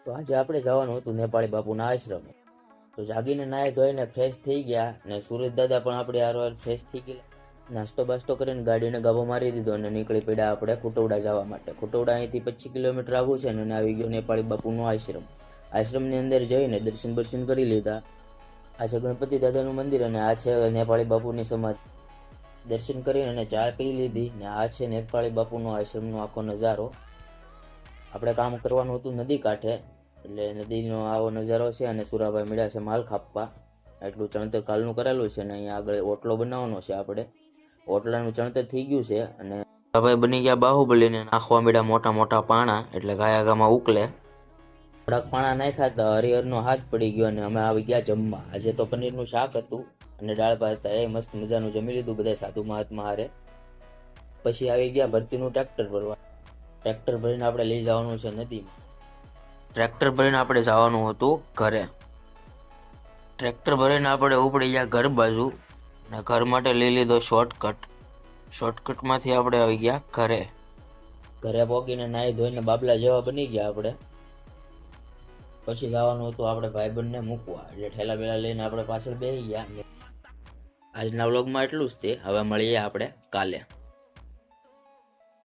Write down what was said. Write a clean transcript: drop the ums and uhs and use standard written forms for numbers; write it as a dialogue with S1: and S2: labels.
S1: તો આજે આપણે જવાનું હતું નેપાળી બાપુના આશ્રમે. તો જાગીને નાહી ધોઈને ફ્રેશ થઈ ગયા ને સુરેશ દાદા પણ આપણે હારવાર ફ્રેશ થઈ ગયા. નાસ્તો બાસ્તો કરીને ગાડીને ગાભો મારી દીધો અને નીકળી પડ્યા આપણે ખુટવડા જવા માટે. ખુટવડા અહીંથી 25 કિલોમીટર આગું છે અને આવી ગયો નેપાળી બાપુનો આશ્રમ. આશ્રમની અંદર જઈને દર્શન કરી લીધા. આ છે ગણપતિ દાદાનું મંદિર અને આ છે નેપાળી બાપુની સમાધિ. દર્શન કરીને અને ચા પી લીધી ને આ છે નેપાળી બાપુનો આશ્રમનો આખો નજારો. આપણે કામ કરવાનું હતું નદી કાંઠે, એટલે નદીનો આવો નજારો છે અને સુરાભાઈ મળ્યા છે માલ ખાપવા. એટલું ચણતર કાલનું કરેલું છે ને અહીંયા આગળ ઓટલો બનાવવાનો છે. આપણે ઓટલાનું ચણતર થઈ ગયું છે અને સુરાભાઈ બની ગયા બાહુબલીને નાખવા મળ્યા મોટા મોટા પાણા, એટલે ગાયાગામાં ઉકલે. થોડાક પાણા નાખ્યા તો હરિહરનો હાથ પડી ગયો અને અમે આવી ગયા જમવા. આજે તો પનીરનું શાક હતું અને દાળ ભાત હતા. એ મસ્ત મજાનું જમી લીધું બધા સાધુ મહાત્મા હારે. પછી આવી ગયા ભરતીનું ટ્રેક્ટર ભરવા. ટ્રેક્ટર ભરીને આપણે લઈ જવાનું છે નદીમાં. ટ્રેક્ટર ભરીને આપણે જવાનું હતું ઘરે. ટ્રેક્ટર ભરીને આપણે ઉપડી ગયા ઘર બાજુ અને ઘર માટે લઈ લીધો શોર્ટકટ. શોર્ટકટમાંથી આપણે આવી ગયા ઘરે. ઘરે પહોંચીને નાહી ધોઈને બાબલા જેવા બની ગયા આપણે. પછી જવાનું હતું આપણે ભાઈબંધને મૂકવા, એટલે ઠેલા બેલા લઈને આપણે પાછળ બેસી ગયા. આજના વ્લોગમાં એટલું જ તે. હવે મળીએ આપણે કાલે.